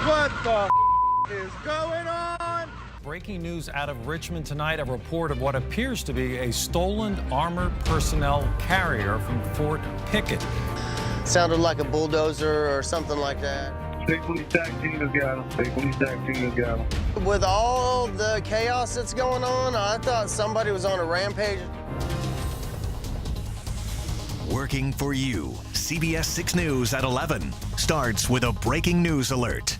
What the is going on? Breaking news out of Richmond tonight, a report of what appears to be a stolen armored personnel carrier from Fort Pickett. Sounded like a bulldozer or something like that. State Police Tag Team has got him. State Police Tag Team has got him. With all the chaos that's going on, I thought somebody was on a rampage. Working for you. CBS 6 News at 11 starts with a breaking news alert.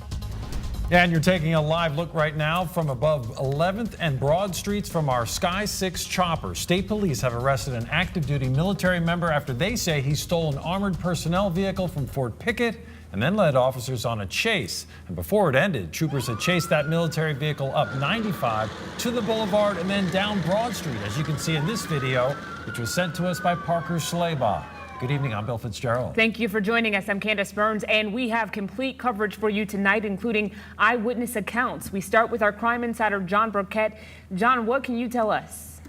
And you're taking a live look right now from above 11th and Broad Streets from our Sky 6 chopper. State police have arrested an active duty military member after they say he stole an armored personnel vehicle from Fort Pickett and then led officers on a chase. And before it ended, troopers had chased that military vehicle up 95 to the boulevard and then down Broad Street, as you can see in this video, which was sent to us by Parker Schleybaugh. Good evening, I'm Bill Fitzgerald. Thank you for joining us. I'm Candace Burns, and we have complete coverage for you tonight, including eyewitness accounts. We start with our crime insider, John Burkett. John, what can you tell us?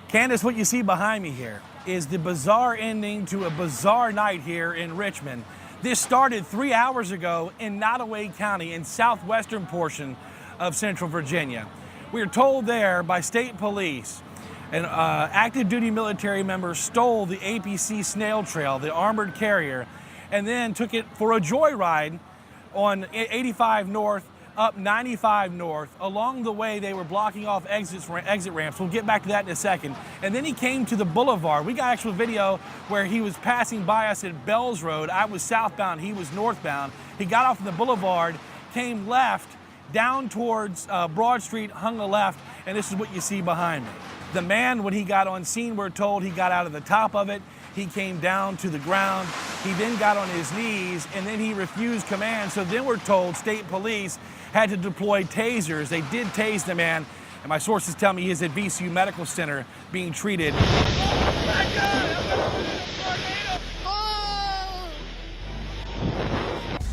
Candace, what you see behind me here is the bizarre ending to a bizarre night here in Richmond. This started 3 hours ago in Nottoway County in southwestern portion of Central Virginia. We are told there by state police an active duty military member stole the APC snail trail, the armored carrier, and then took it for a joyride on 85 North, up 95 North. Along the way, they were blocking off exit ramps. We'll get back to that in a second. And then he came to the boulevard. We got actual video where he was passing by us at Bells Road. I was southbound, he was northbound. He got off on the boulevard, came left, down towards Broad Street, hung a left, and this is what you see behind me. The man, when he got on scene, we're told he got out of the top of it. He came down to the ground. He then got on his knees, and then he refused command. So then we're told state police had to deploy tasers. They did tase the man, and my sources tell me he's at VCU Medical Center being treated.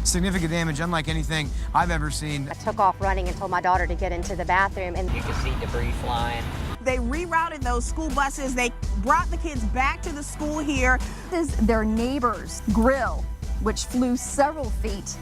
Significant damage, unlike anything I've ever seen. I took off running and told my daughter to get into the bathroom, and you can see debris flying. They rerouted those school buses. They brought the kids back to the school here. This is their neighbor's grill, which flew several feet,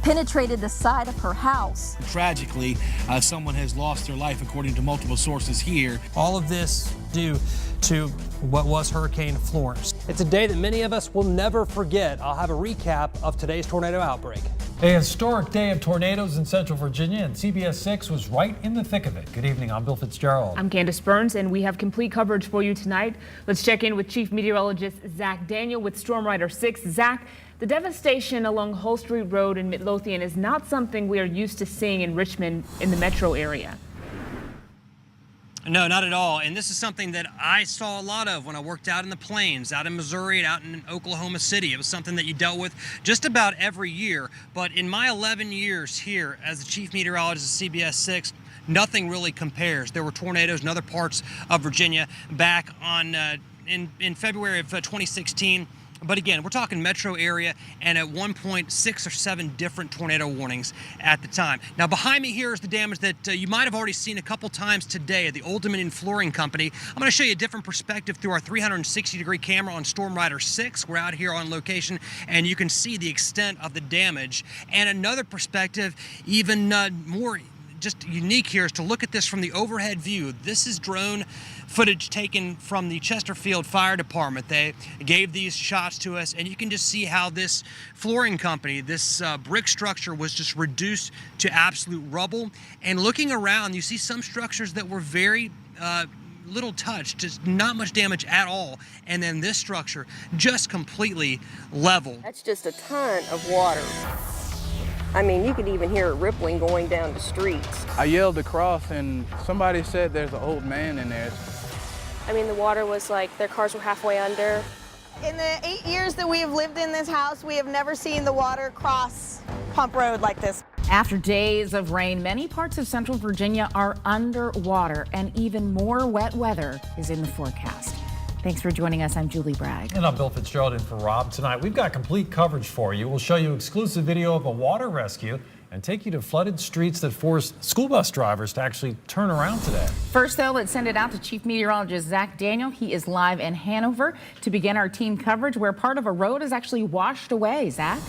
penetrated the side of her house. Tragically, someone has lost their life, according to multiple sources here. All of this due to what was Hurricane Florence. It's a day that many of us will never forget. I'll have a recap of today's tornado outbreak. A historic day of tornadoes in Central Virginia, and CBS 6 was right in the thick of it. Good evening, I'm Bill Fitzgerald. I'm Candace Burns, and we have complete coverage for you tonight. Let's check in with Chief Meteorologist Zach Daniel with Storm Rider 6. Zach, the devastation along Hull Street Road in Midlothian is not something we are used to seeing in Richmond in the metro area. No, not at all. And this is something that I saw a lot of when I worked out in the plains, out in Missouri and out in Oklahoma City. It was something that you dealt with just about every year. But in my 11 years here as the chief meteorologist at CBS 6, nothing really compares. There were tornadoes in other parts of Virginia back on in February of 2016. But again, we're talking metro area, and at one point, 6 or 7 different tornado warnings at the time. Now, behind me here is the damage that you might have already seen a couple times today at the Old Dominion Flooring Company. I'm going to show you a different perspective through our 360-degree camera on Storm Rider 6. We're out here on location, and you can see the extent of the damage. And another perspective, even more just unique here, is to look at this from the overhead view. This is drone footage taken from the Chesterfield Fire Department. They gave these shots to us, and you can just see how this flooring company, this brick structure, was just reduced to absolute rubble. And looking around, you see some structures that were very little touched, just not much damage at all. And then this structure just completely leveled. That's just a ton of water. I mean, you could even hear it rippling going down the streets. I yelled across, and somebody said there's an old man in there. I mean, the water was like, their cars were halfway under. In the 8 years that we have lived in this house, we have never seen the water cross Pump Road like this. After days of rain, many parts of Central Virginia are underwater, and even more wet weather is in the forecast. Thanks for joining us. I'm Julie Bragg. And I'm Bill Fitzgerald in for Rob. Tonight, we've got complete coverage for you. We'll show you exclusive video of a water rescue and take you to flooded streets that forced school bus drivers to actually turn around today. First, though, let's send it out to Chief Meteorologist Zach Daniel. He is live in Hanover to begin our team coverage where part of a road is actually washed away. Zach?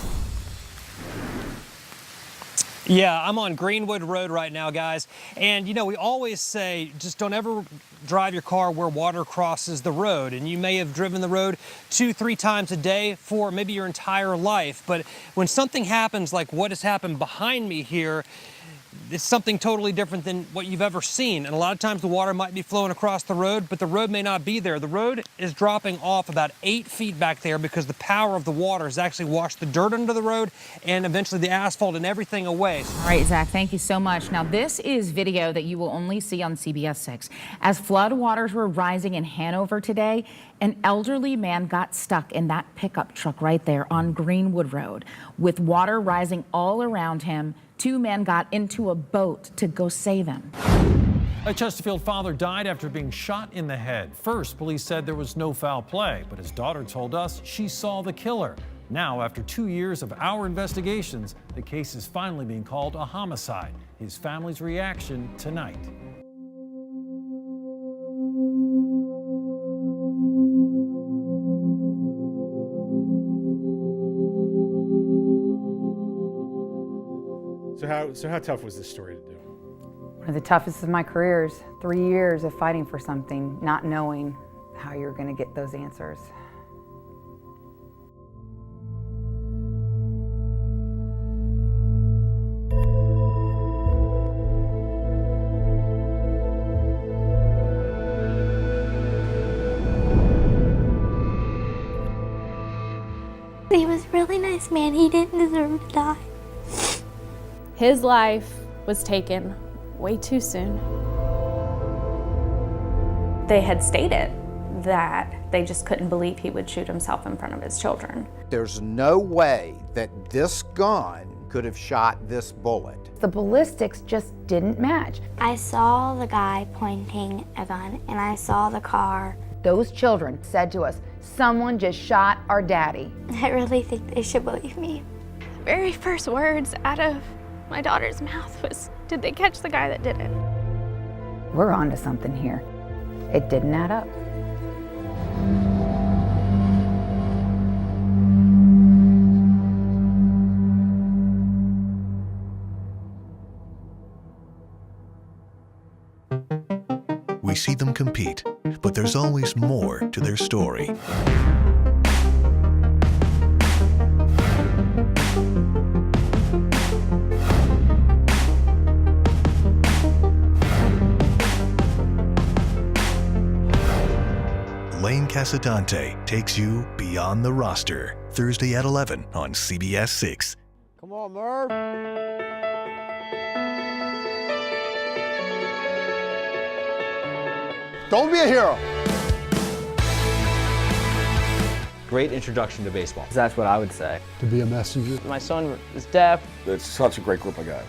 Yeah, I'm on Greenwood Road right now, guys. And, you know, we always say just don't ever drive your car where water crosses the road. And you may have driven the road 2-3 times a day for maybe your entire life. But when something happens like what has happened behind me here, it's something totally different than what you've ever seen. And a lot of times the water might be flowing across the road, but the road may not be there. The road is dropping off about 8 feet back there because the power of the water has actually washed the dirt under the road and eventually the asphalt and everything away. All right, Zach, thank you so much. Now, this is video that you will only see on CBS 6. As flood waters were rising in Hanover today, an elderly man got stuck in that pickup truck right there on Greenwood Road. With water rising all around him, 2 men got into a boat to go save him. A Chesterfield father died after being shot in the head. First, police said there was no foul play, but his daughter told us she saw the killer. Now, after 2 years of our investigations, the case is finally being called a homicide. His family's reaction tonight. So how tough was this story to do? One of the toughest of my careers. 3 years of fighting for something, not knowing how you're going to get those answers. He was a really nice man. He didn't deserve to die. His life was taken way too soon. They had stated that they just couldn't believe he would shoot himself in front of his children. There's no way that this gun could have shot this bullet. The ballistics just didn't match. I saw the guy pointing a gun, and I saw the car. Those children said to us, someone just shot our daddy. I really think they should believe me. The very first words out of my daughter's mouth was, "Did they catch the guy that did it?" We're onto something here. It didn't add up. We see them compete, but there's always more to their story. Lane Casadante takes you beyond the roster, Thursday at 11 on CBS 6. Come on, Murrow. Don't be a hero. Great introduction to baseball. That's what I would say. To be a messenger. My son is deaf. It's such a great group of guys.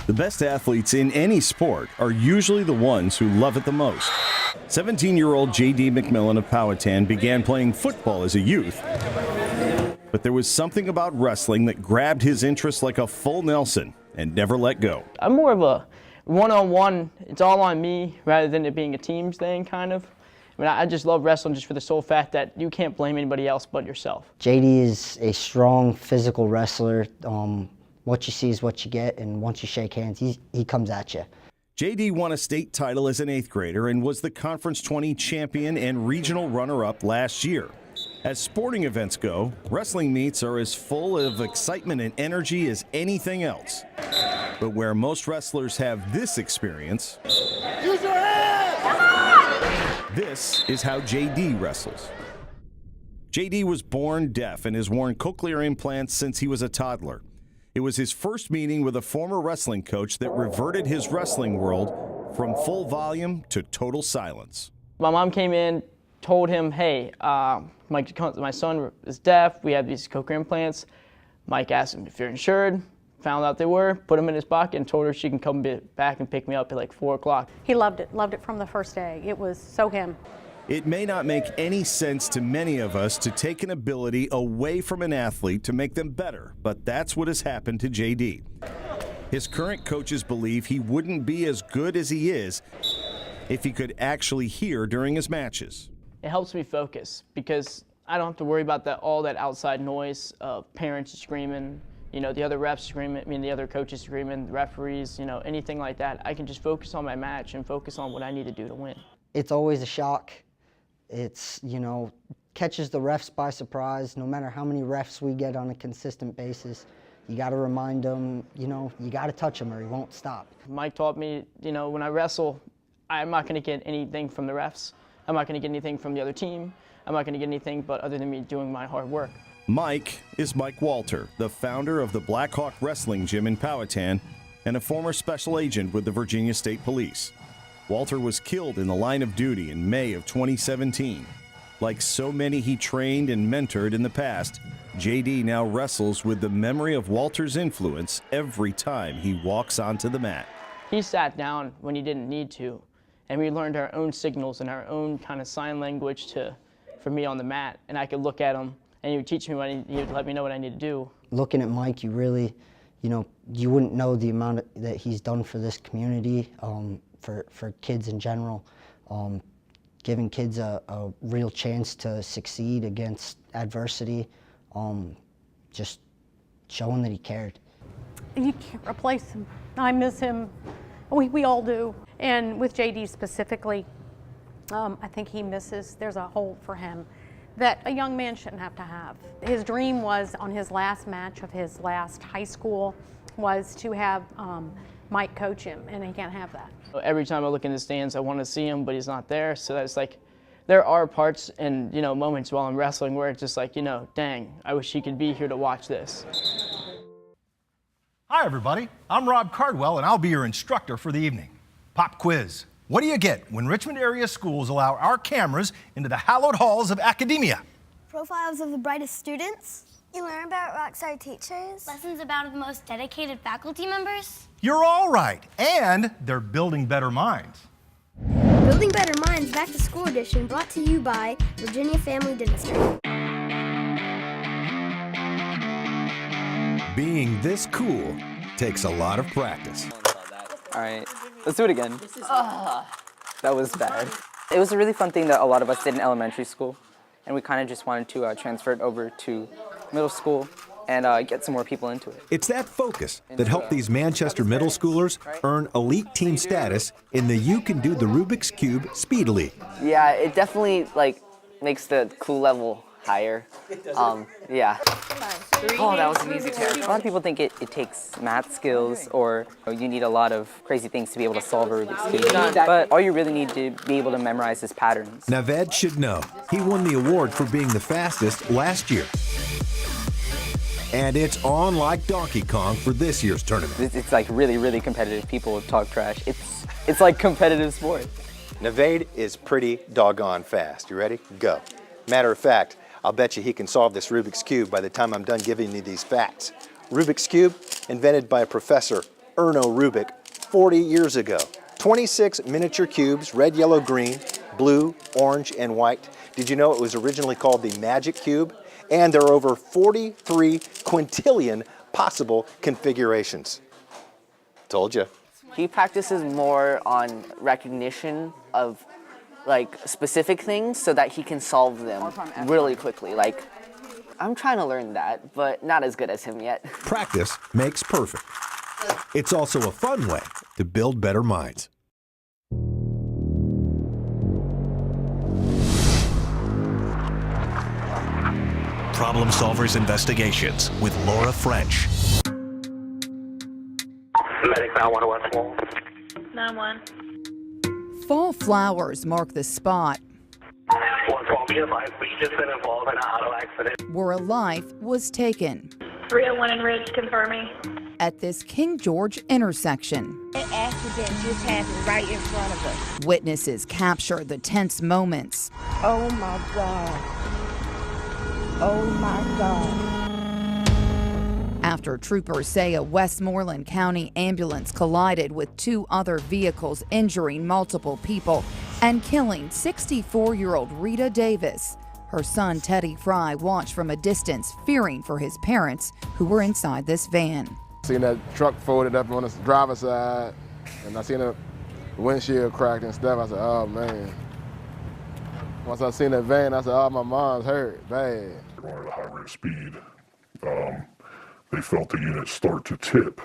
The best athletes in any sport are usually the ones who love it the most. 17-year-old J.D. McMillan of Powhatan began playing football as a youth. But there was something about wrestling that grabbed his interest like a full Nelson and never let go. I'm more of a one-on-one, it's all on me rather than it being a team thing, kind of. I mean, I just love wrestling just for the sole fact that you can't blame anybody else but yourself. JD is a strong physical wrestler. What you see is what you get, and once you shake hands, he comes at you. JD won a state title as an 8th grader and was the Conference 20 champion and regional runner-up last year. As sporting events go, wrestling meets are as full of excitement and energy as anything else. But where most wrestlers have this experience, Use your hands! this is how JD wrestles. JD was born deaf and has worn cochlear implants since he was a toddler. It was his first meeting with a former wrestling coach that reverted his wrestling world from full volume to total silence. My mom came in, told him, hey, my son is deaf, we have these cochlear implants. Mike asked him if you're insured, found out they were, put him in his pocket and told her she can come back and pick me up at like 4 o'clock. He loved it from the first day. It was so him. It may not make any sense to many of us to take an ability away from an athlete to make them better, but that's what has happened to JD. His current coaches believe he wouldn't be as good as he is if he could actually hear during his matches. It helps me focus because I don't have to worry about all that outside noise of parents screaming, you know, the other refs screaming, the other coaches screaming, the referees, you know, anything like that. I can just focus on my match and focus on what I need to do to win. It's always a shock. It's, you know, catches the refs by surprise. No matter how many refs we get on a consistent basis, you got to remind them, you know, you got to touch him or he won't stop. Mike taught me, you know, when I wrestle, I'm not going to get anything from the refs. I'm not going to get anything from the other team. I'm not going to get anything but other than me doing my hard work. Mike is Mike Walter, the founder of the Black Hawk Wrestling Gym in Powhatan and a former special agent with the Virginia State Police. Walter was killed in the line of duty in May of 2017. Like so many he trained and mentored in the past, JD now wrestles with the memory of Walter's influence every time he walks onto the mat. He sat down when he didn't need to, and we learned our own signals and our own kind of sign language for me on the mat, and I could look at him and he would teach me he would let me know what I need to do. Looking at Mike, you really, you know, you wouldn't know the amount that he's done for this community, for kids in general, giving kids a real chance to succeed against adversity, just showing that he cared. You can't replace him. I miss him. We all do. And with JD specifically, I think he misses, there's a hole for him that a young man shouldn't have to have. His dream was, on his last match of his last high school, was to have Mike coach him, and he can't have that. Every time I look in the stands, I want to see him, but he's not there. So that's like, there are parts and, you know, moments while I'm wrestling where it's just like, you know, dang, I wish he could be here to watch this. Hi, everybody. I'm Rob Cardwell, and I'll be your instructor for the evening. Pop quiz. What do you get when Richmond area schools allow our cameras into the hallowed halls of academia? Profiles of the brightest students. You learn about rockstar teachers. Lessons about the most dedicated faculty members. You're all right. And they're building better minds. Building Better Minds Back to School Edition, brought to you by Virginia Family Dentistry. Being this cool takes a lot of practice. All right, let's do it again. That was bad. It was a really fun thing that a lot of us did in elementary school, and we kind of just wanted to transfer it over to middle school and get some more people into it. It's that focus that helped these Manchester middle schoolers earn elite team status in the You Can Do the Rubik's Cube Speed League. Yeah, it definitely makes the clue level higher. Yeah. Oh, that was an easy test. A lot of people think it takes math skills or you need a lot of crazy things to be able to solve a Rubik's Cube. But all you really need to be able to memorize is patterns. Naved should know. He won the award for being the fastest last year. And it's on like Donkey Kong for this year's tournament. It's like really, really competitive. People talk trash. It's like competitive sport. Naved is pretty doggone fast. You ready? Go. Matter of fact, I'll bet you he can solve this Rubik's Cube by the time I'm done giving you these facts. Rubik's Cube, invented by Professor Erno Rubik 40 years ago. 26 miniature cubes, red, yellow, green, blue, orange, and white. Did you know it was originally called the Magic Cube? And there are over 43 quintillion possible configurations. Told you. He practices more on recognition of specific things so that he can solve them really quickly. I'm trying to learn that, but not as good as him yet. Practice makes perfect. It's also a fun way to build better minds. Problem Solvers Investigations with Laura French. Medic 911. 911. Fall flowers mark the spot we just been involved in an auto accident where a life was taken. 301 and Ridge confirming. At this King George intersection. An accident just happened right in front of us. Witnesses capture the tense moments. Oh my God. Oh my God. After troopers say a Westmoreland County ambulance collided with two other vehicles, injuring multiple people and killing 64-year-old Rita Davis. Her son, Teddy Fry, watched from a distance, fearing for his parents who were inside this van. Seen that truck folded up on the driver's side, and I seen a windshield cracked and stuff. I said, oh man. Once I seen that van, I said, oh, my mom's hurt, bad. Going at a high rate of speed. They felt the unit start to tip,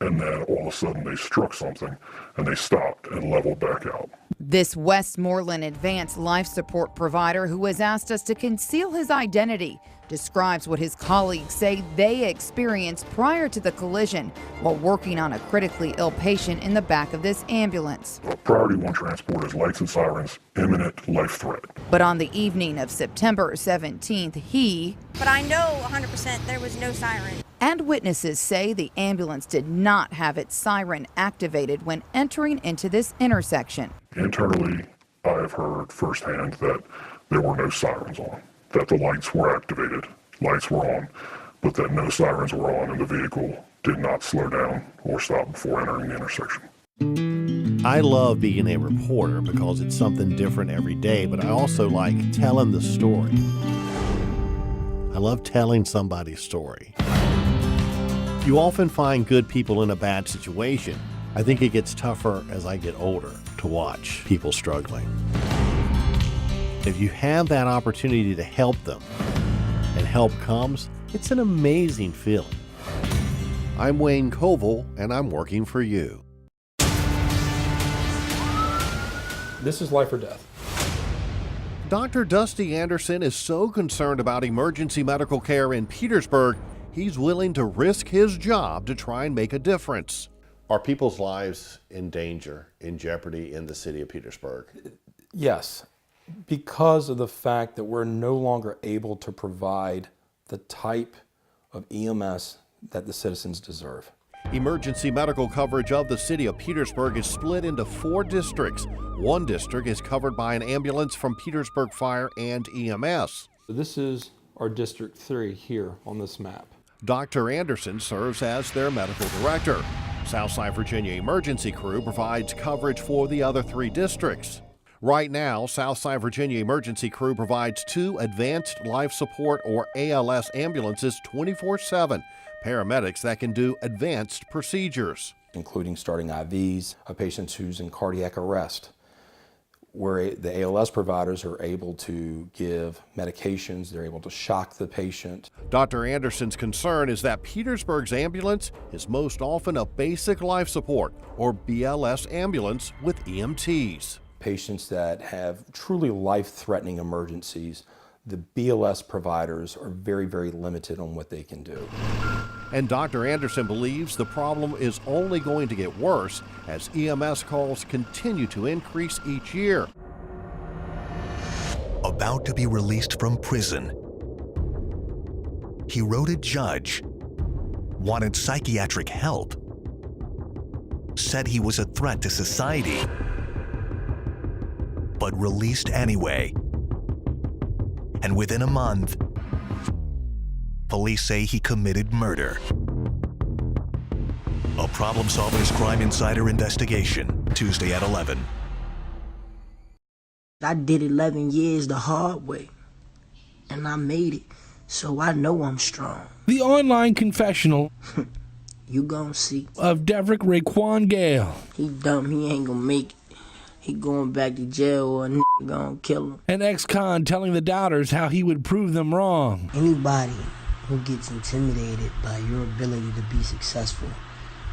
and then all of a sudden they struck something, and they stopped and leveled back out. This Westmoreland advanced life support provider, who has asked us to conceal his identity, describes what his colleagues say they experienced prior to the collision while working on a critically ill patient in the back of this ambulance. Priority 1 transport is lights and sirens, imminent life threat. But on the evening of September 17th, he... But I know 100% there was no siren. And witnesses say the ambulance did not have its siren activated when entering into this intersection. Internally, I have heard firsthand that there were no sirens on, that the lights were activated, lights were on, but that no sirens were on and the vehicle did not slow down or stop before entering the intersection. I love being a reporter because it's something different every day, but I also like telling the story. I love telling somebody's story. You often find good people in a bad situation. I think it gets tougher as I get older to watch people struggling. If you have that opportunity to help them and help comes, it's an amazing feeling. I'm Wayne Koval, and I'm working for you. This is life or death. Dr. Dusty Anderson is so concerned about emergency medical care in Petersburg, he's willing to risk his job to try and make a difference. Are people's lives in danger, in jeopardy in the city of Petersburg? Yes, because of the fact that we're no longer able to provide the type of EMS that the citizens deserve. Emergency medical coverage of the city of Petersburg is split into 4 districts. One district is covered by an ambulance from Petersburg Fire and EMS. This is our District 3 here on this map. Dr. Anderson serves as their medical director. Southside Virginia Emergency Crew provides coverage for the other 3 districts. Right now, Southside Virginia Emergency Crew provides 2 advanced life support or ALS ambulances 24/7, paramedics that can do advanced procedures, including starting IVs of patients who's in cardiac arrest, where the ALS providers are able to give medications, they're able to shock the patient. Dr. Anderson's concern is that Petersburg's ambulance is most often a basic life support or BLS ambulance with EMTs. Patients that have truly life-threatening emergencies, the BLS providers are very, very limited on what they can do. And Dr. Anderson believes the problem is only going to get worse as EMS calls continue to increase each year. About to be released from prison, he wrote a judge, wanted psychiatric help, said he was a threat to society, but released anyway. And within a month, police say he committed murder. A Problem Solvers Crime Insider investigation, Tuesday at 11. I did 11 years the hard way, and I made it, so I know I'm strong. The online confessional you gon' see of Deverick Raekwon Gale. He dumb, he ain't gonna make it. He going back to jail or a nigga gonna kill him. An ex-con telling the doubters how he would prove them wrong. Anybody who gets intimidated by your ability to be successful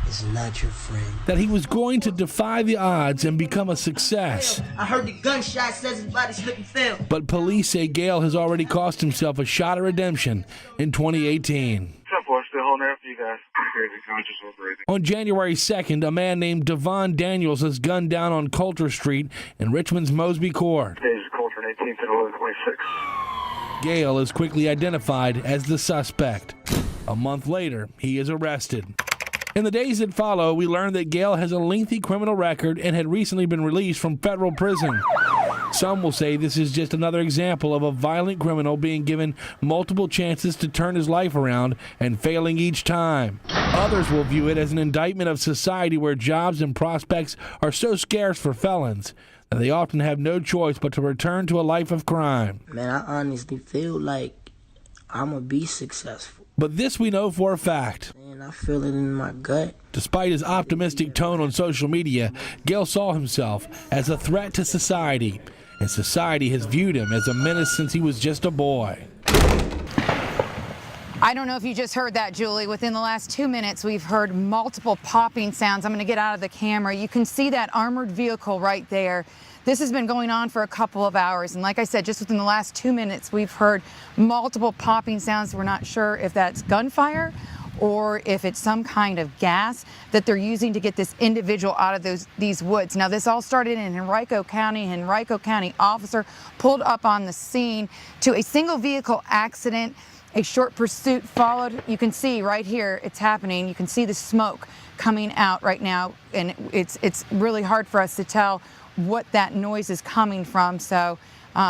is not your friend. That he was going to defy the odds and become a success. I heard the gunshot says his body slipped and fell. But police say Gale has already cost himself a shot of redemption in 2018. Still holding out for you guys. Conscious or breathing. On January 2nd, a man named Devon Daniels is gunned down on Coulter Street in Richmond's Mosby Court. Days of Coulter, 18th and 1126. Gale is quickly identified as the suspect. A month later, he is arrested. In the days that follow, we learned that Gale has a lengthy criminal record and had recently been released from federal prison. Some will say this is just another example of a violent criminal being given multiple chances to turn his life around and failing each time. Others will view it as an indictment of society where jobs and prospects are so scarce for felons that they often have no choice but to return to a life of crime. Man, I honestly feel like I'm gonna be successful. But this we know for a fact. And and I feel it in my gut. Despite his optimistic tone on social media, Gale saw himself as a threat to society, and society has viewed him as a menace since he was just a boy. I don't know if you just heard that, Julie. Within the last 2 minutes, we've heard multiple popping sounds. I'm going to get out of the camera. You can see that armored vehicle right there. This has been going on for a couple of hours. And like I said, just within the last 2 minutes, we've heard multiple popping sounds. We're not sure if that's gunfire or if it's some kind of gas that they're using to get this individual out of these woods. Now, this all started in Henrico County. Henrico County officer pulled up on the scene to a single vehicle accident. A short pursuit followed. You can see right here it's happening. You can see the smoke coming out right now, and it's really hard for us to tell what that noise is coming from. So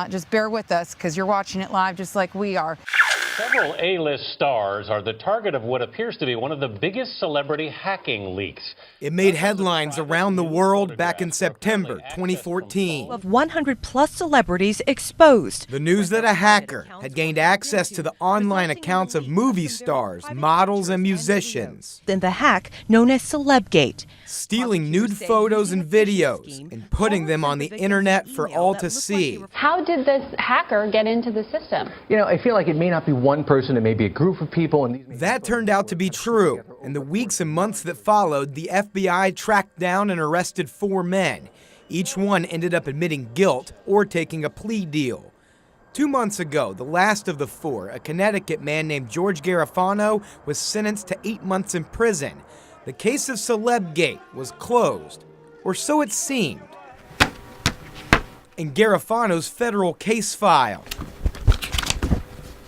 just bear with us because you're watching it live just like we are. Several A-list stars are the target of what appears to be one of the biggest celebrity hacking leaks. It made headlines around the world back in September 2014. Of 100 plus celebrities exposed. The news that a hacker had gained access to the online accounts of movie stars, models, and musicians. Then the hack known as Celebgate. Stealing nude photos and videos and putting them on the internet for all to see. How did this hacker get into the system? You know, I feel like it may not be one person, it may be a group of people. And that turned out to be true. In the weeks and months that followed, the FBI tracked down and arrested 4 men. Each one ended up admitting guilt or taking a plea deal. 2 months ago, the last of the 4, a Connecticut man named George Garofano, was sentenced to 8 months in prison. The case of Celebgate was closed, or so it seemed. In Garofano's federal case file,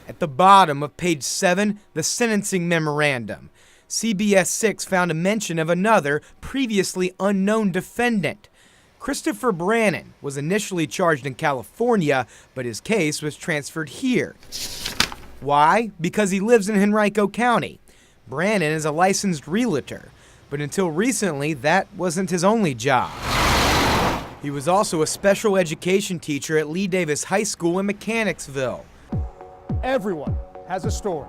at the bottom of page 7, the sentencing memorandum, CBS 6 found a mention of another previously unknown defendant. Christopher Brannon was initially charged in California, but his case was transferred here. Why? Because he lives in Henrico County. Brannon is a licensed realtor, but until recently, that wasn't his only job. He was also a special education teacher at Lee Davis High School in Mechanicsville. Everyone has a story.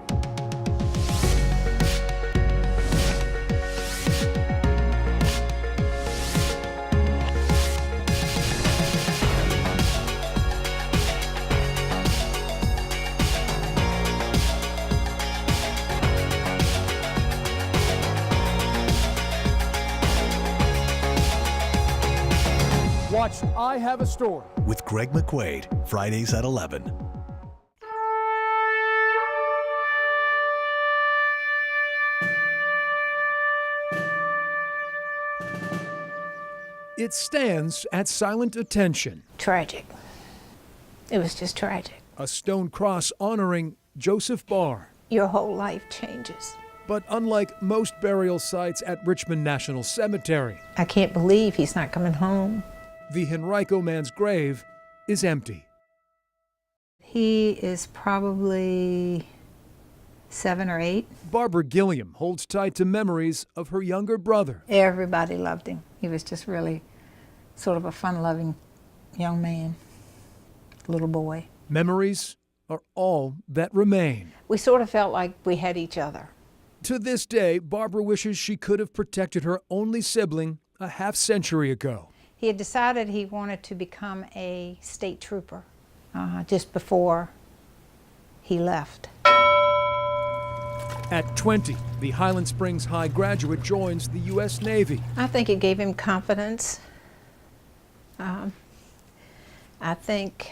Watch I Have a Story with Greg McQuaid, Fridays at 11. It stands at silent attention. Tragic. It was just tragic. A stone cross honoring Joseph Barr. Your whole life changes. But unlike most burial sites at Richmond National Cemetery, I can't believe he's not coming home. The Henrico man's grave is empty. He is probably 7 or 8. Barbara Gilliam holds tight to memories of her younger brother. Everybody loved him. He was just really sort of a fun-loving young man, little boy. Memories are all that remain. We sort of felt like we had each other. To this day, Barbara wishes she could have protected her only sibling a half-century ago. He had decided he wanted to become a state trooper just before he left. At 20, the Highland Springs High graduate joins the U.S. Navy. I think it gave him confidence. I think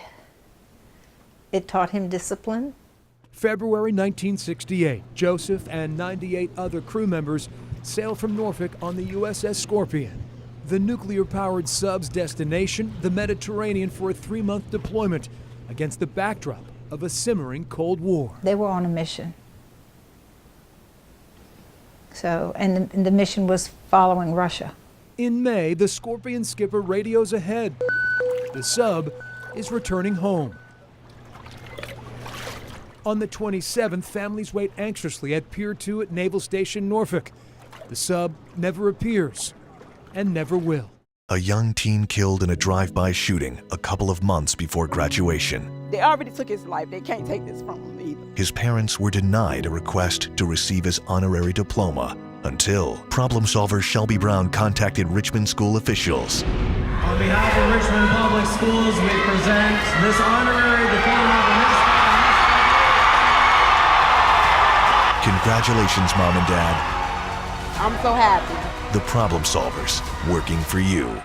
it taught him discipline. February 1968, Joseph and 98 other crew members sailed from Norfolk on the USS Scorpion. The nuclear-powered sub's destination, the Mediterranean, for a 3-month deployment against the backdrop of a simmering Cold War. They were on a mission. So, and the mission was following Russia. In May, the Scorpion skipper radios ahead. The sub is returning home. On the 27th, families wait anxiously at Pier 2 at Naval Station Norfolk. The sub never appears and never will. A young teen killed in a drive-by shooting a couple of months before graduation. They already took his life. They can't take this from him either. His parents were denied a request to receive his honorary diploma until problem solver Shelby Brown contacted Richmond school officials. On behalf of Richmond Public Schools, we present this honorary diploma for Miss. Congratulations, Mom and Dad. I'm so happy. The problem solvers working for you.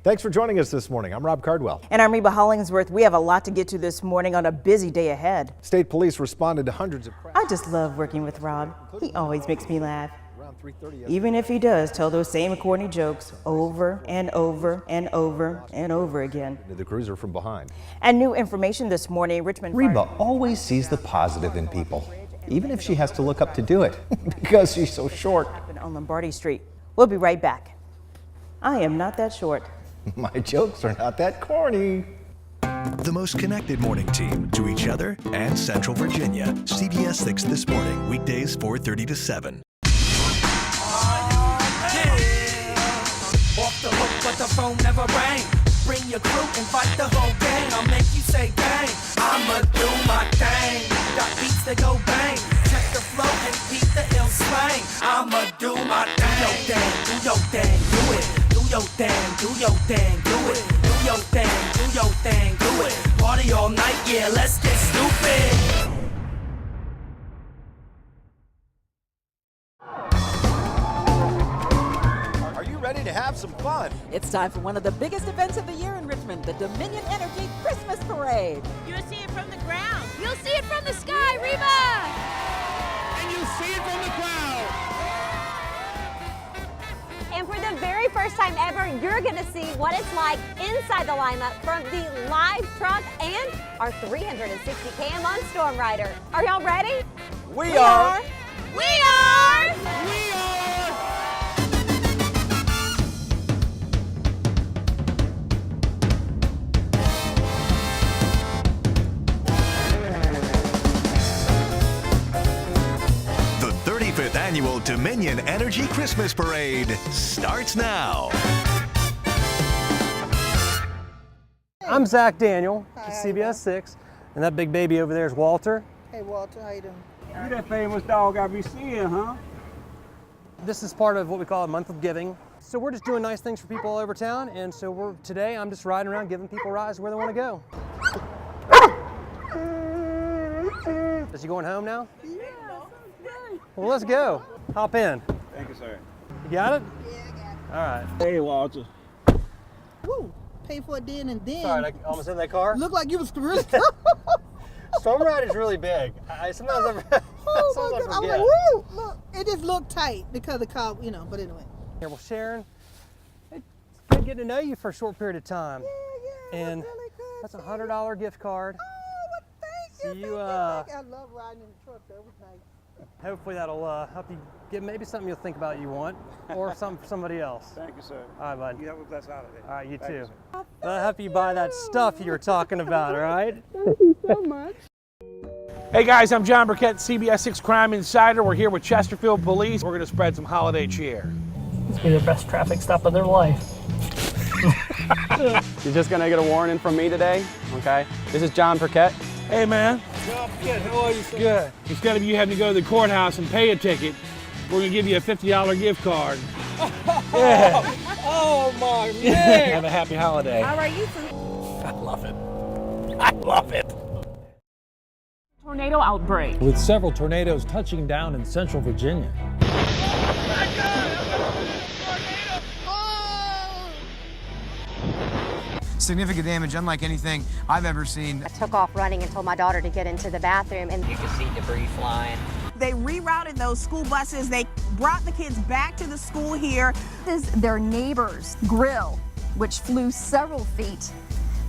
Thanks for joining us this morning. I'm Rob Cardwell. And I'm Reba Hollingsworth. We have a lot to get to this morning on a busy day ahead. State police responded to hundreds of crimes. I just love working with Rob. He always makes me laugh. Even if he does tell those same corny jokes over and over and over and over again. The cruiser from behind. And new information this morning, Richmond. Reba always sees the positive in people, even if she has to look up to do it, because she's so short. On Lombardi Street. We'll be right back. I am not that short. My jokes are not that corny. The most connected morning team to each other and Central Virginia. CBS 6 This Morning, weekdays 4:30 to 7. Off the hook, but the phone never rang. Bring your crew, invite the whole gang. I'll make you say gang. I'ma do my thing. Got beats that go bang. Check the flow and beat the ill slang. I'ma do my thing. Do your thing, do it. Do your thing, do your thing, do it. Do your thing, do your thing, do it. Party all night, yeah, let's get stupid. Ready to have some fun. It's time for one of the biggest events of the year in Richmond, the Dominion Energy Christmas Parade. You'll see it from the ground. You'll see it from the sky, Reba! And you'll see it from the crowd. And for the very first time ever, you're going to see what it's like inside the lineup from the live truck and our 360 cam on Storm Rider. Are y'all ready? We are. We are. We are. The 35th Annual Dominion Energy Christmas Parade starts now. I'm Zach Daniel, CBS 6, and that big baby over there is Walter. Hey Walter, how you doing? You that famous dog I be seeing, huh? This is part of what we call a month of giving. So we're just doing nice things for people all over town, and so today I'm just riding around giving people rides where they want to go. Is he going home now? Yeah, well, let's go. Hop in. Thank you, sir. You got it? Yeah, I got it. All right. Hey, Walter. Woo, pay for it then and then. Sorry, I almost in that car. Look like you was really. Storm Ride is really big. Sometimes I I'm like, woo! Look, it just looked tight because the car, you know. But anyway. Yeah, well, Sharon, it's good getting to know you for a short period of time. Yeah, and really good. That's a $100 gift card. Oh, well, thank you. I love riding in the truck. That was nice. Hopefully that'll help you get maybe something you'll think about you want, or something for somebody else. Thank you, sir. All right, bud. You have a blessed holiday. All right, you Thank too. You, I'll help you buy that stuff you were talking about, all right? Thank you so much. Hey guys, I'm John Burkett, CBS 6 Crime Insider. We're here with Chesterfield Police. We're going to spread some holiday cheer. It's be the best traffic stop of their life. You're just going to get a warning from me today, okay? This is John Burkett, Hey, man. Good. How are you, sir? Good. Instead of you having to go to the courthouse and pay a ticket, we're going to give you a $50 gift card. Yeah. Oh, my man. Have a happy holiday. How are you, sir? I love it. I love it. Tornado outbreak. With several tornadoes touching down in central Virginia. Significant damage unlike anything I've ever seen. I took off running and told my daughter to get into the bathroom, and you can see debris flying. They rerouted those school buses. They brought the kids back to the school here. This is their neighbor's grill, which flew several feet,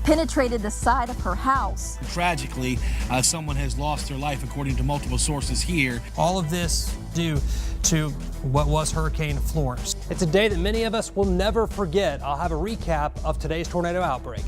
penetrated the side of her house. Tragically, someone has lost their life, according to multiple sources here. All of this due to what was Hurricane Florence. It's a day that many of us will never forget. I'll have a recap of today's tornado outbreak.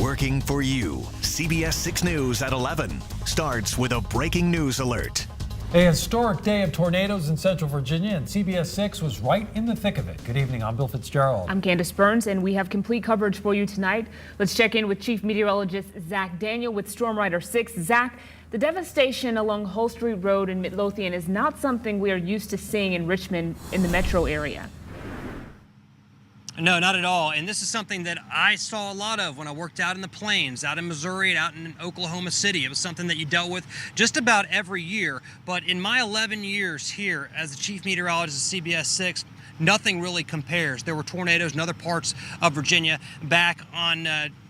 Working for you, CBS 6 News at 11 starts with a breaking news alert. A historic day of tornadoes in central Virginia, and CBS 6 was right in the thick of it. Good evening, I'm Bill Fitzgerald. I'm Candace Burns, and we have complete coverage for you tonight. Let's check in with Chief Meteorologist Zach Daniel with Storm Rider 6. Zach, the devastation along Hull Street Road in Midlothian is not something we are used to seeing in Richmond in the metro area. No, not at all. And this is something that I saw a lot of when I worked out in the plains, out in Missouri, and out in Oklahoma City. It was something that you dealt with just about every year. But in my 11 years here as the chief meteorologist at CBS 6, nothing really compares. There were tornadoes in other parts of Virginia back on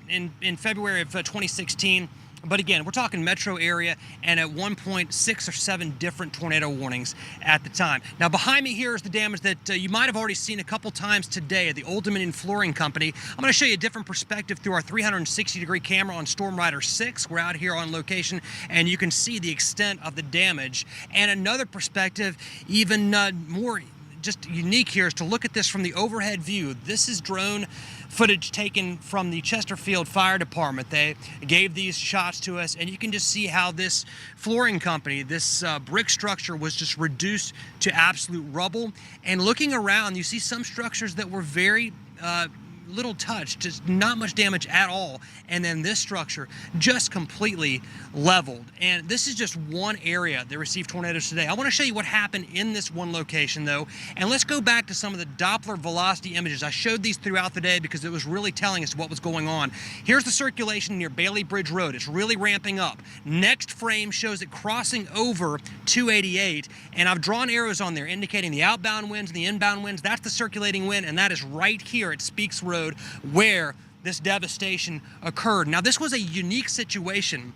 in February of 2016. But again, we're talking metro area, and at one point, 6 or 7 different tornado warnings at the time. Now, behind me here is the damage that you might have already seen a couple times today at the Old Dominion Flooring Company. I'm going to show you a different perspective through our 360-degree camera on Storm Rider 6. We're out here on location, and you can see the extent of the damage. And another perspective, even more just unique here, is to look at this from the overhead view. This is drone footage taken from the Chesterfield Fire Department. They gave these shots to us, and you can just see how this flooring company, this brick structure, was just reduced to absolute rubble. And looking around, you see some structures that were very little touched, just not much damage at all, and then this structure just completely leveled. And this is just one area that received tornadoes today. I want to show you what happened in this one location though, and let's go back to some of the Doppler velocity images. I showed these throughout the day because it was really telling us what was going on. Here's the circulation near Bailey Bridge Road. It's really ramping up. Next frame shows it crossing over 288, and I've drawn arrows on there indicating the outbound winds and the inbound winds. That's the circulating wind, and that is right here at Speaks Road where this devastation occurred. Now, this was a unique situation.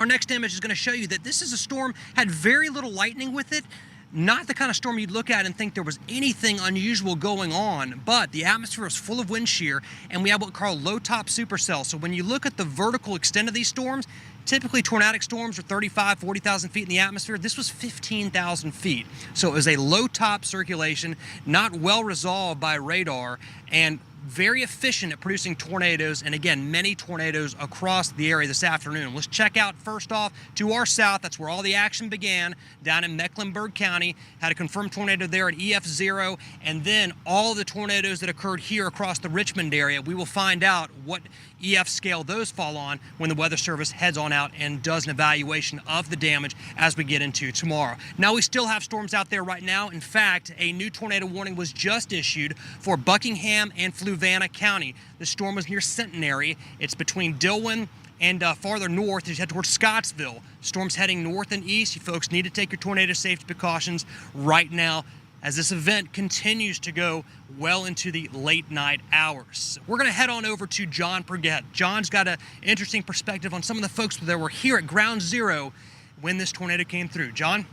Our next image is going to show you that this is a storm, had very little lightning with it. Not the kind of storm you'd look at and think there was anything unusual going on, but the atmosphere was full of wind shear, and we have what we call low-top supercell. So when you look at the vertical extent of these storms, typically tornadic storms are 35, 40,000 feet in the atmosphere. This was 15,000 feet. So it was a low-top circulation, not well resolved by radar, and very efficient at producing tornadoes, and again, many tornadoes across the area this afternoon. Let's check out first off to our south. That's where all the action began, down in Mecklenburg County. Had a confirmed tornado there at EF0, and then all the tornadoes that occurred here across the Richmond area. We will find out what EF scale those fall on when the Weather Service heads on out and does an evaluation of the damage as we get into tomorrow. Now, we still have storms out there right now. In fact, a new tornado warning was just issued for Buckingham and Fluvanna County. The storm was near Centenary. It's between Dillwyn and farther north as you head towards Scottsville. Storms heading north and east. You folks need to take your tornado safety precautions right now as this event continues to go well into the late night hours. We're going to head on over to John Burgett. John's got an interesting perspective on some of the folks that were here at Ground Zero when this tornado came through. John?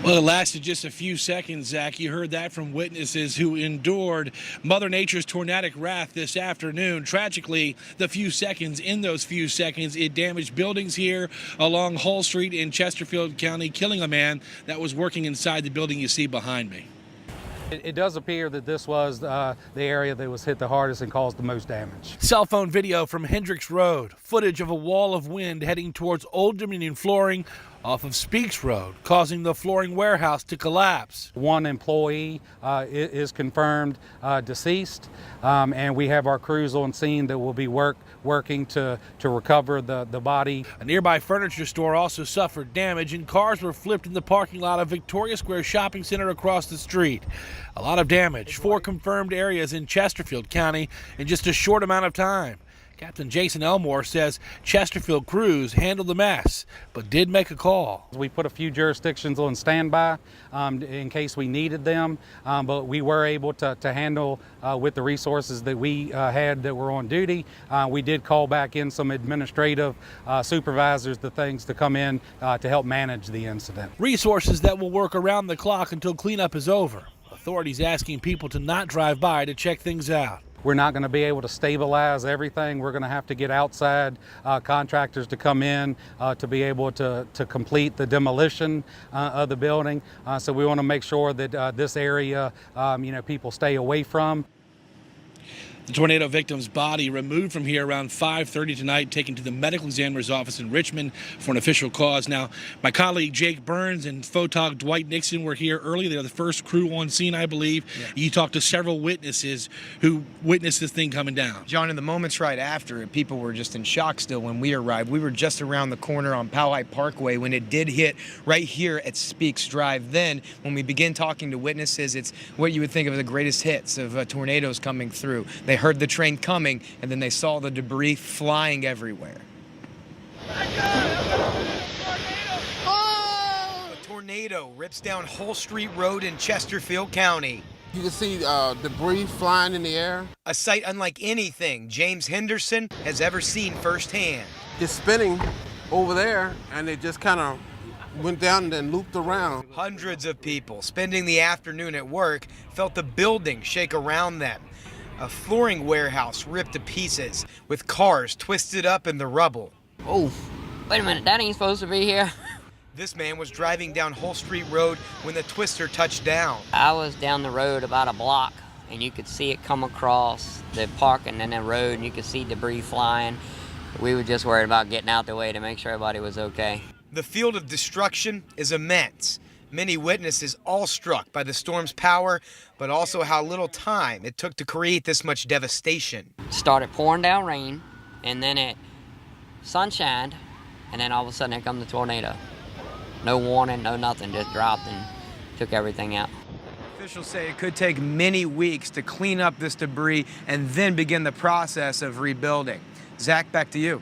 Well, it lasted just a few seconds, Zach. You heard that from witnesses who endured Mother Nature's tornadic wrath this afternoon. Tragically, in those few seconds, it damaged buildings here along Hull Street in Chesterfield County, killing a man that was working inside the building you see behind me. It does appear that this was the area that was hit the hardest and caused the most damage. Cell phone video from Hendricks Road, footage of a wall of wind heading towards Old Dominion Flooring off of Speaks Road, causing the flooring warehouse to collapse. One employee is confirmed deceased, and we have our crews on scene that will be working to recover the body. A nearby furniture store also suffered damage, and cars were flipped in the parking lot of Victoria Square Shopping Center across the street. A lot of damage, 4 confirmed areas in Chesterfield County in just a short amount of time. Captain Jason Elmore says Chesterfield crews handled the mess, but did make a call. We put a few jurisdictions on standby in case we needed them, but we were able to handle with the resources that we had that were on duty. We did call back in some administrative supervisors, the things to come in to help manage the incident. Resources that will work around the clock until cleanup is over. Authorities asking people to not drive by to check things out. We're not going to be able to stabilize everything. We're going to have to get outside contractors to come in to be able to complete the demolition of the building. So we want to make sure that this area, people stay away from. The tornado victim's body removed from here around 5:30 tonight, taken to the medical examiner's office in Richmond for an official cause. Now, my colleague Jake Burns and photog Dwight Nixon were here early. They're the first crew on scene, I believe. Yeah. You talked to several witnesses who witnessed this thing coming down. John, in the moments right after it, people were just in shock still when we arrived. We were just around the corner on Powhite Parkway when it did hit right here at Speaks Drive. Then, when we begin talking to witnesses, it's what you would think of the greatest hits of tornadoes coming through. They heard the train coming, and then they saw the debris flying everywhere. A tornado rips down Hull Street Road in Chesterfield County. You can see debris flying in the air. A sight unlike anything James Henderson has ever seen firsthand. It's spinning over there, and it just kind of went down and then looped around. Hundreds of people spending the afternoon at work felt the building shake around them. A flooring warehouse ripped to pieces, with cars twisted up in the rubble. Oh, wait a minute, that ain't supposed to be here. This man was driving down Hull Street Road when the twister touched down. I was down the road about a block, and you could see it come across the parking and the road, and you could see debris flying. We were just worried about getting out the way to make sure everybody was okay. The field of destruction is immense. Many witnesses all struck by the storm's power, but also how little time it took to create this much devastation. It started pouring down rain, and then it sunshined, and then all of a sudden there come the tornado. No warning, no nothing, just dropped and took everything out. Officials say it could take many weeks to clean up this debris and then begin the process of rebuilding. Zach, back to you.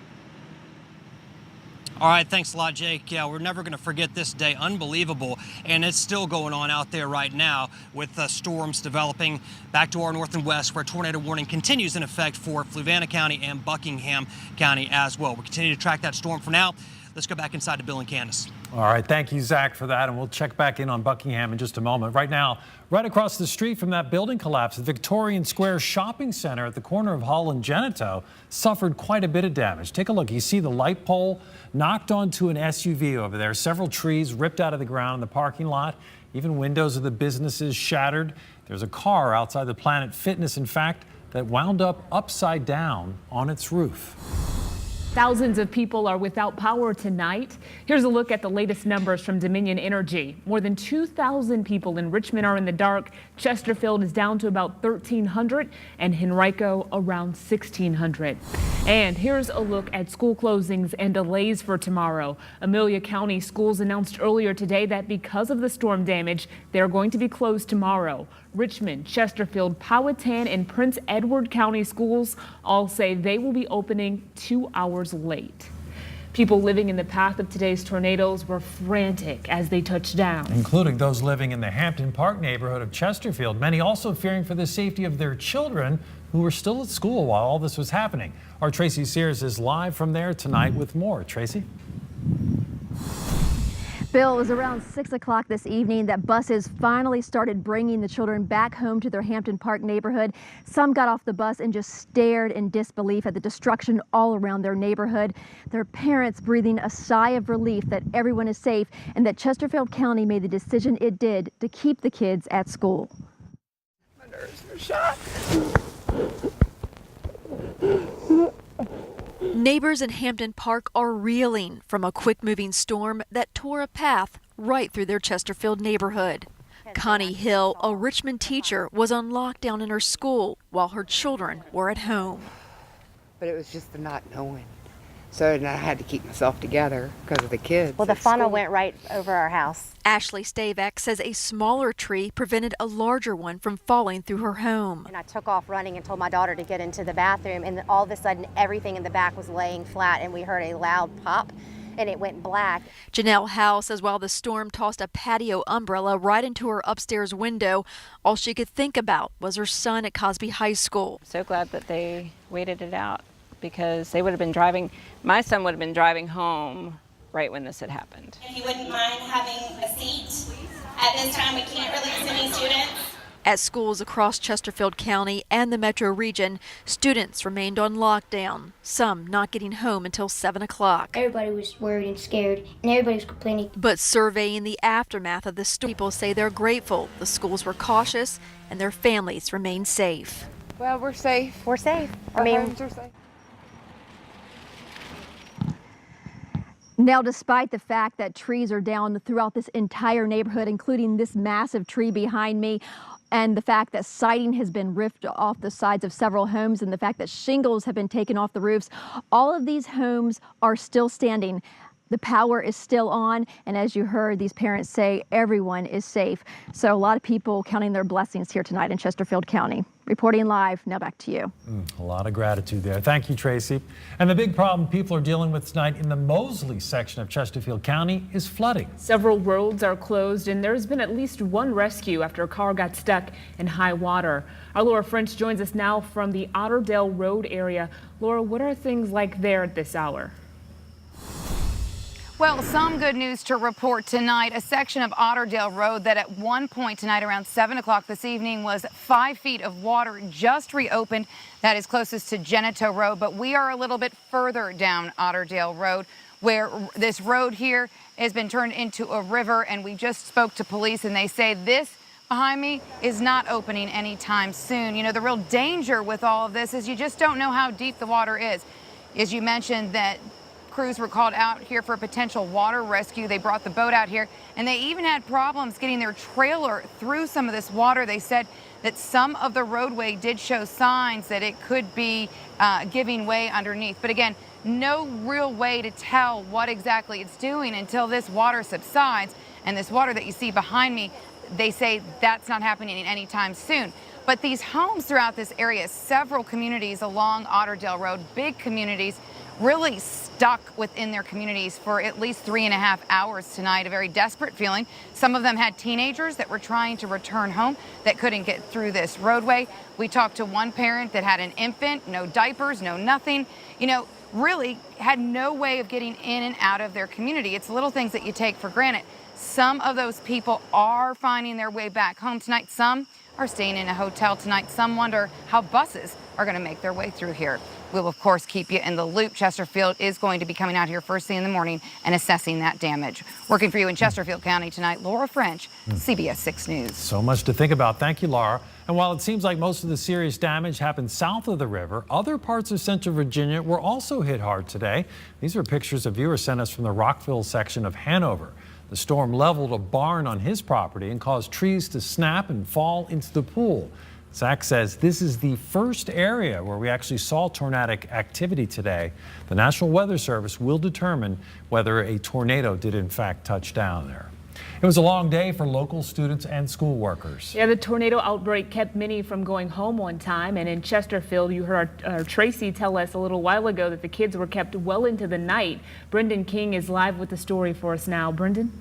All right, thanks a lot, Jake. Yeah, we're never going to forget this day. Unbelievable. And it's still going on out there right now with storms developing back to our north and west, where tornado warning continues in effect for Fluvanna County and Buckingham County as well. We continue to track that storm. For now, let's go back inside to Bill and Candace. All right, thank you, Zach, for that, and we'll check back in on Buckingham in just a moment. Right now, right across the street from that building collapse, the Victorian Square Shopping Center at the corner of Hull and Genito suffered quite a bit of damage. Take a look. You see the light pole knocked onto an SUV over there, several trees ripped out of the ground in the parking lot, even windows of the businesses shattered. There's a car outside the Planet Fitness, in fact, that wound up upside down on its roof. Thousands of people are without power tonight. Here's a look at the latest numbers from Dominion Energy. More than 2,000 people in Richmond are in the dark. Chesterfield is down to about 1,300 and Henrico around 1,600. And here's a look at school closings and delays for tomorrow. Amelia County schools announced earlier today that because of the storm damage, they're going to be closed tomorrow. Richmond, Chesterfield, Powhatan, and Prince Edward County schools all say they will be opening 2 hours late. People living in the path of today's tornadoes were frantic as they touched down, including those living in the Hampton Park neighborhood of Chesterfield. Many also fearing for the safety of their children who were still at school while all this was happening. Our Tracy Sears is live from there tonight with more. Tracy? Bill, it was around 6 o'clock this evening that buses finally started bringing the children back home to their Hampton Park neighborhood. Some got off the bus and just stared in disbelief at the destruction all around their neighborhood. Their parents breathing a sigh of relief that everyone is safe and that Chesterfield County made the decision it did to keep the kids at school. Shot. Neighbors in Hampton Park are reeling from a quick-moving storm that tore a path right through their Chesterfield neighborhood. Connie Hill, a Richmond teacher, was on lockdown in her school while her children were at home. But it was just the not knowing. So I had to keep myself together because of the kids. Well, the funnel went right over our house. Ashley Stavak says a smaller tree prevented a larger one from falling through her home. And I took off running and told my daughter to get into the bathroom, and all of a sudden everything in the back was laying flat, and we heard a loud pop and it went black. Janelle Howe says while the storm tossed a patio umbrella right into her upstairs window, all she could think about was her son at Cosby High School. So glad that they waited it out, because they would have been driving, my son would have been driving home right when this had happened. If you wouldn't mind having a seat. At this time, we can't release any students. At schools across Chesterfield County and the metro region, students remained on lockdown, some not getting home until 7 o'clock. Everybody was worried and scared, and everybody was complaining. But surveying the aftermath of the storm, people say they're grateful the schools were cautious and their families remained safe. Well, we're safe. We're safe. Our homes are safe. Now, despite the fact that trees are down throughout this entire neighborhood, including this massive tree behind me, and the fact that siding has been ripped off the sides of several homes, and the fact that shingles have been taken off the roofs, all of these homes are still standing. The power is still on, and as you heard these parents say, everyone is safe. So a lot of people counting their blessings here tonight in Chesterfield County. Reporting live, now back to you. A lot of gratitude there. Thank you, Tracy. And the big problem people are dealing with tonight in the Moseley section of Chesterfield County is flooding. Several roads are closed, and there's been at least one rescue after a car got stuck in high water. Our Laura French joins us now from the Otterdale Road area. Laura, what are things like there at this hour? Well, some good news to report tonight. A section of Otterdale Road that at one point tonight around 7 o'clock this evening was 5 feet of water just reopened. That is closest to Genito Road, but we are a little bit further down Otterdale Road where this road here has been turned into a river, and we just spoke to police and they say this behind me is not opening anytime soon. You know, the real danger with all of this is you just don't know how deep the water is. As you mentioned, that crews were called out here for a potential water rescue. They brought the boat out here, and they even had problems getting their trailer through some of this water. They said that some of the roadway did show signs that it could be giving way underneath. But again, no real way to tell what exactly it's doing until this water subsides. And this water that you see behind me, they say that's not happening anytime soon. But these homes throughout this area, several communities along Otterdale Road, big communities, really stuck within their communities for at least 3.5 hours tonight, a very desperate feeling. Some of them had teenagers that were trying to return home that couldn't get through this roadway. We talked to one parent that had an infant, no diapers, no nothing, you know, really had no way of getting in and out of their community. It's little things that you take for granted. Some of those people are finding their way back home tonight. Some are staying in a hotel tonight. Some wonder how buses are going to make their way through here. We'll, of course, keep you in the loop. Chesterfield is going to be coming out here first thing in the morning and assessing that damage. Working for you in Chesterfield County tonight, Laura French, CBS 6 News. So much to think about. Thank you, Laura. And while it seems like most of the serious damage happened south of the river, other parts of Central Virginia were also hit hard today. These are pictures a viewer sent us from the Rockville section of Hanover. The storm leveled a barn on his property and caused trees to snap and fall into the pool. Zach says this is the first area where we actually saw tornadic activity today. The National Weather Service will determine whether a tornado did in fact touch down there. It was a long day for local students and school workers. Yeah, the tornado outbreak kept many from going home on time. And in Chesterfield, you heard our Tracy tell us a little while ago that the kids were kept well into the night. Brendan King is live with the story for us now. Brendan?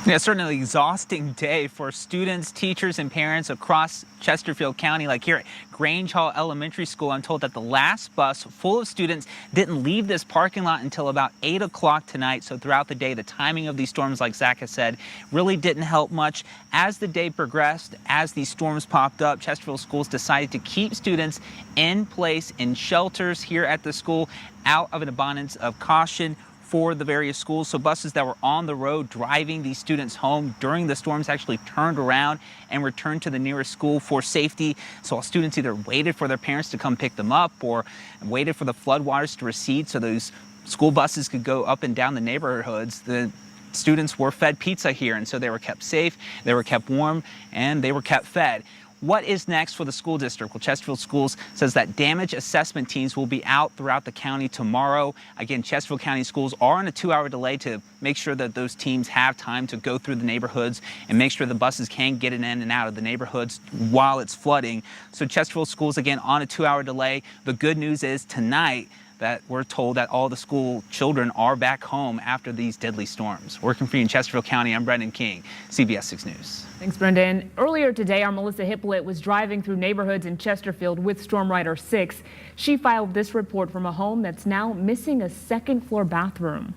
Yeah, certainly an exhausting day for students, teachers, and parents across Chesterfield County. Like here at Grange Hall Elementary School, I'm told that the last bus full of students didn't leave this parking lot until about 8 o'clock tonight. So throughout the day, the timing of these storms, like Zach has said, really didn't help much. As the day progressed, as these storms popped up, Chesterfield schools decided to keep students in place in shelters here at the school out of an abundance of caution for the various schools. So buses that were on the road driving these students home during the storms actually turned around and returned to the nearest school for safety. So all students either waited for their parents to come pick them up or waited for the floodwaters to recede so those school buses could go up and down the neighborhoods. The students were fed pizza here, and so they were kept safe, they were kept warm, and they were kept fed. What is next for the school district? Well, Chesterfield Schools says that damage assessment teams will be out throughout the county tomorrow. Again, Chesterfield County Schools are on a 2-hour delay to make sure that those teams have time to go through the neighborhoods and make sure the buses can get in and out of the neighborhoods while it's flooding. So Chesterfield Schools, again, on a 2-hour delay. The good news is tonight that we're told that all the school children are back home after these deadly storms. Working for you in Chesterfield County, I'm Brendan King, CBS 6 News. Thanks, Brendan. Earlier today, our Melissa Hippolyte was driving through neighborhoods in Chesterfield with Storm Rider 6. She filed this report from a home that's now missing a second-floor bathroom.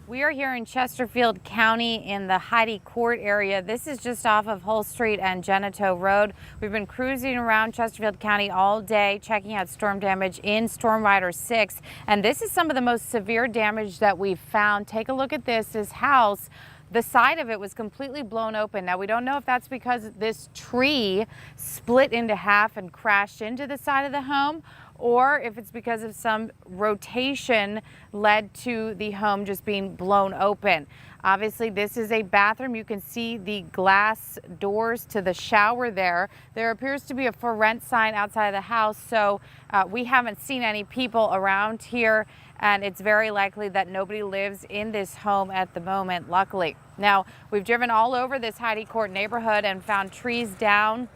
We are here in Chesterfield County in the Heidi Court area. This is just off of Hull Street and Genito Road. We've been cruising around Chesterfield County all day, checking out storm damage in Storm Rider 6. And this is some of the most severe damage that we've found. Take a look at this. This house, the side of it was completely blown open. Now, we don't know if that's because this tree split into half and crashed into the side of the home, or if it's because of some rotation led to the home just being blown open. Obviously, this is a bathroom. You can see the glass doors to the shower there. There appears to be a for rent sign outside of the house, so we haven't seen any people around here, and it's very likely that nobody lives in this home at the moment, luckily. Now, we've driven all over this Heidi Court neighborhood and found trees down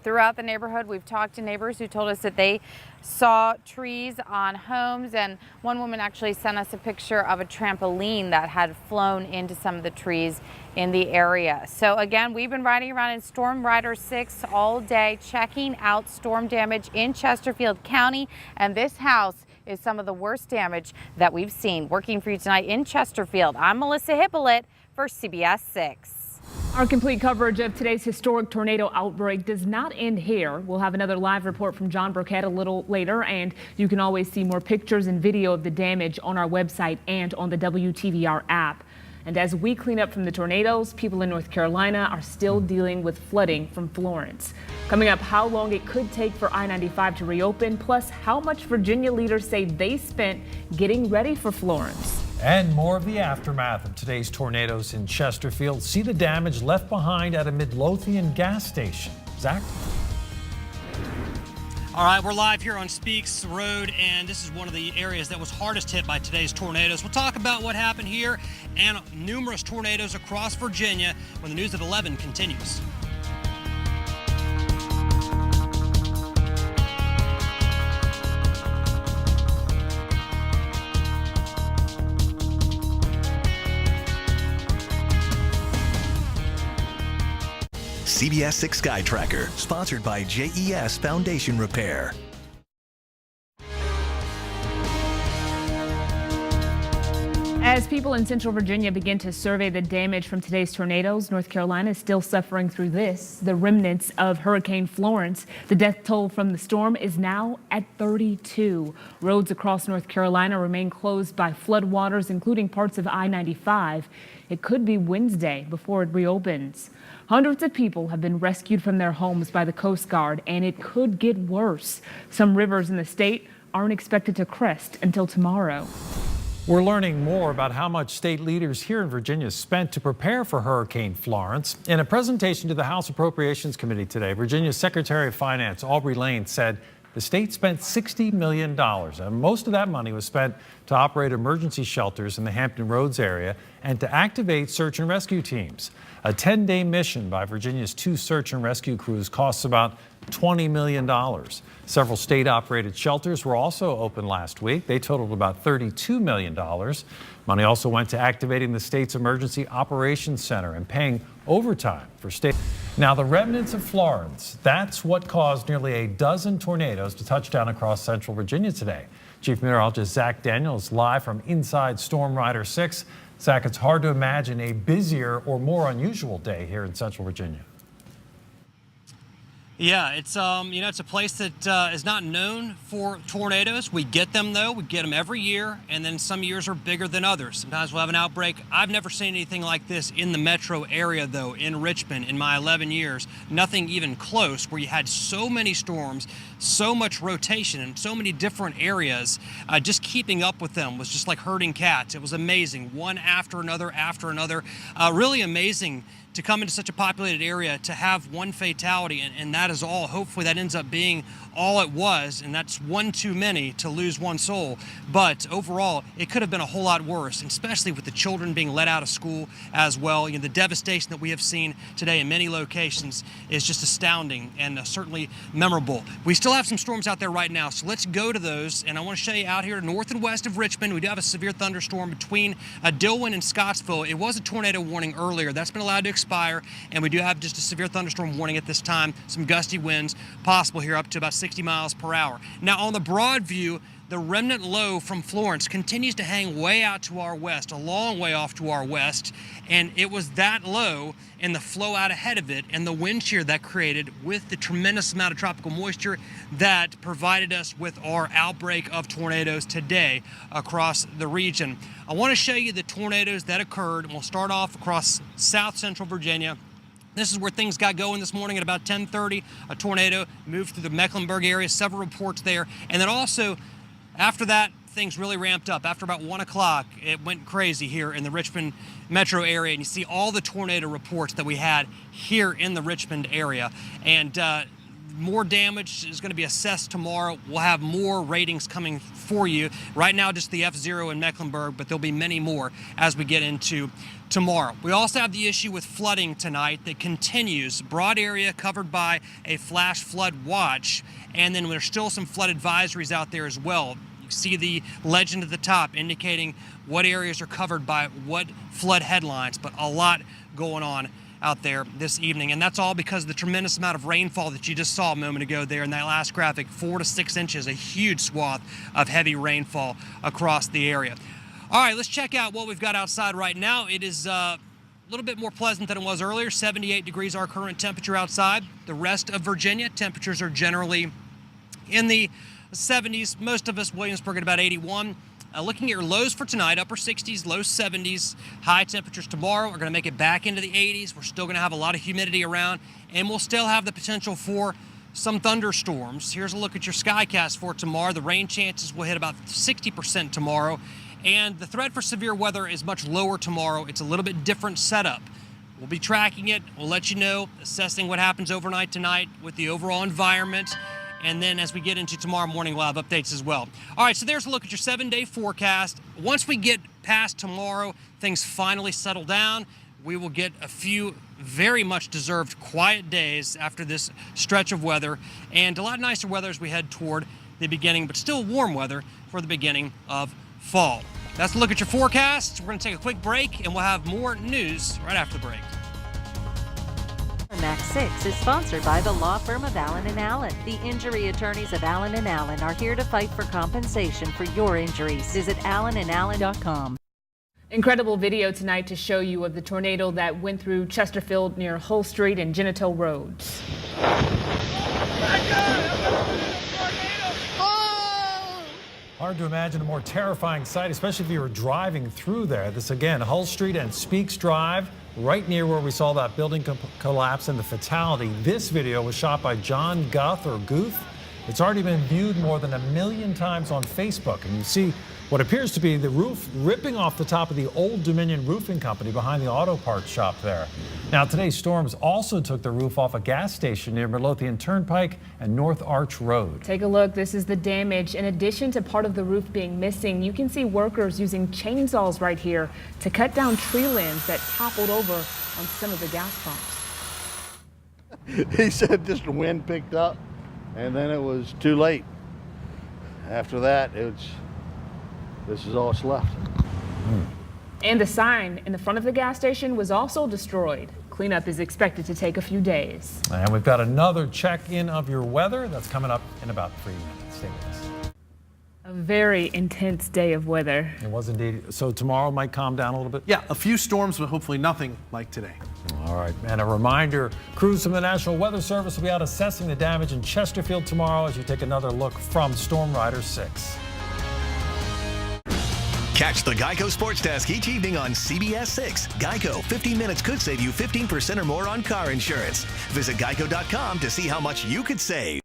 throughout the neighborhood. We've talked to neighbors who told us that they saw trees on homes, and one woman actually sent us a picture of a trampoline that had flown into some of the trees in the area. So again, we've been riding around in Storm Rider 6 all day, checking out storm damage in Chesterfield County, and this house is some of the worst damage that we've seen. Working for you tonight in Chesterfield, I'm Melissa Hippolyte for CBS 6. Our complete coverage of today's historic tornado outbreak does not end here. We'll have another live report from John Burkett a little later, and you can always see more pictures and video of the damage on our website and on the WTVR app. And as we clean up from the tornadoes, people in North Carolina are still dealing with flooding from Florence. Coming up, how long it could take for I-95 to reopen, plus how much Virginia leaders say they spent getting ready for Florence. And more of the aftermath of today's tornadoes in Chesterfield. See the damage left behind at a Midlothian gas station. Zach? All right, we're live here on Speaks Road, and this is one of the areas that was hardest hit by today's tornadoes. We'll talk about what happened here and numerous tornadoes across Virginia when the News at 11 continues. CBS 6 Sky Tracker, sponsored by JES Foundation Repair. As people in Central Virginia begin to survey the damage from today's tornadoes, North Carolina is still suffering through the remnants of Hurricane Florence. The death toll from the storm is now at 32. Roads across North Carolina remain closed by floodwaters, including parts of I-95. It could be Wednesday before it reopens. Hundreds of people have been rescued from their homes by the Coast Guard, and it could get worse. Some rivers in the state aren't expected to crest until tomorrow. We're learning more about how much state leaders here in Virginia spent to prepare for Hurricane Florence. In a presentation to the House Appropriations Committee today, Virginia's Secretary of Finance, Aubrey Lane, said the state spent $60 million, and most of that money was spent to operate emergency shelters in the Hampton Roads area and to activate search and rescue teams. A 10-day mission by Virginia's 2 search and rescue crews costs about $20 million. Several state-operated shelters were also open last week. They totaled about $32 million. Money also went to activating the state's Emergency Operations Center and paying overtime for state. Now, the remnants of Florence, that's what caused nearly a dozen tornadoes to touch down across central Virginia today. Chief Meteorologist Zach Daniel is live from inside Storm Rider 6. Zach, it's hard to imagine a busier or more unusual day here in central Virginia. Yeah, it's it's a place that is not known for tornadoes. We get them though. We get them every year, and then some years are bigger than others. Sometimes we'll have an outbreak. I've never seen anything like this in the metro area though, in Richmond, in my 11 years. Nothing even close, where you had so many storms, so much rotation, and so many different areas. Just keeping up with them was just like herding cats. It was amazing, one after another after another. Really amazing to come into such a populated area to have one fatality, and that is all. Hopefully that ends up being all it was, and that's one too many to lose one soul. But overall, it could have been a whole lot worse, especially with the children being let out of school as well. The devastation that we have seen today in many locations is just astounding and certainly memorable. We still have some storms out there right now, so let's go to those. And I want to show you out here north and west of Richmond, we do have a severe thunderstorm between Dillwyn and Scottsville. It was a tornado warning earlier. That's been allowed to expire, and we do have just a severe thunderstorm warning at this time. Some gusty winds possible here up to about 60 miles per hour. Now on the broad view, the remnant low from Florence continues to hang way out to our west, a long way off to our west, and it was that low and the flow out ahead of it and the wind shear that created with the tremendous amount of tropical moisture that provided us with our outbreak of tornadoes today across the region. I want to show you the tornadoes that occurred, and we'll start off across south central Virginia. This is where things got going this morning at about 10:30. A tornado moved through the Mecklenburg area, several reports there. And then also, after that, things really ramped up. After about 1 o'clock, it went crazy here in the Richmond metro area. And you see all the tornado reports that we had here in the Richmond area. And more damage is going to be assessed tomorrow. We'll have more ratings coming for you. Right now, just the F0 in Mecklenburg, but there'll be many more as we get into tomorrow. We also have the issue with flooding tonight that continues. Broad area covered by a flash flood watch, and then there's still some flood advisories out there as well. You see the legend at the top indicating what areas are covered by what flood headlines, but a lot going on out there this evening, and that's all because of the tremendous amount of rainfall that you just saw a moment ago there in that last graphic. 4 to 6 inches, a huge swath of heavy rainfall across the area. All right, let's check out what we've got outside right now. It is a little bit more pleasant than it was earlier. 78 degrees our current temperature outside. The rest of Virginia, temperatures are generally in the 70s. Most of us, Williamsburg at about 81. Looking at your lows for tonight, upper 60s, low 70s. High temperatures tomorrow are going to make it back into the 80s. We're still going to have a lot of humidity around, and we'll still have the potential for some thunderstorms. Here's a look at your skycast for tomorrow. The rain chances will hit about 60% tomorrow, and the threat for severe weather is much lower tomorrow. It's a little bit different setup. We'll be tracking it. We'll let you know, assessing what happens overnight tonight with the overall environment. And then as we get into tomorrow morning, we'll have updates as well. All right, so there's a look at your 7-day forecast. Once we get past tomorrow, things finally settle down. We will get a few very much deserved quiet days after this stretch of weather, and a lot nicer weather as we head toward the beginning, but still warm weather for the beginning of fall. That's a look at your forecast. We're going to take a quick break, and we'll have more news right after the break. Max 6 is sponsored by the law firm of Allen & Allen. The injury attorneys of Allen & Allen are here to fight for compensation for your injuries. Visit allenandallen.com. Incredible video tonight to show you of the tornado that went through Chesterfield near Hull Street and Genito Roads. Hard to imagine a more terrifying sight, especially if you were driving through there. This again, Hull Street and Speaks Drive, right near where we saw that building collapse and the fatality. This video was shot by John Guth or Guth. It's already been viewed more than 1 million times on Facebook, and you see what appears to be the roof ripping off the top of the Old Dominion Roofing Company behind the auto parts shop there. Now, today's storms also took the roof off a gas station near Midlothian Turnpike and North Arch Road. Take a look. This is the damage. In addition to part of the roof being missing, you can see workers using chainsaws right here to cut down tree limbs that toppled over on some of the gas pumps. He said just the wind picked up, and then it was too late. After that, this is all that's left. And the sign in the front of the gas station was also destroyed. Cleanup is expected to take a few days. And we've got another check-in of your weather that's coming up in about 3 minutes. Stay with us. A very intense day of weather. It was indeed. So tomorrow might calm down a little bit? Yeah, a few storms, but hopefully nothing like today. All right, and a reminder, crews from the National Weather Service will be out assessing the damage in Chesterfield tomorrow as you take another look from Storm Rider 6. Catch the Geico Sports Desk each evening on CBS 6. Geico, 15 minutes could save you 15% or more on car insurance. Visit geico.com to see how much you could save.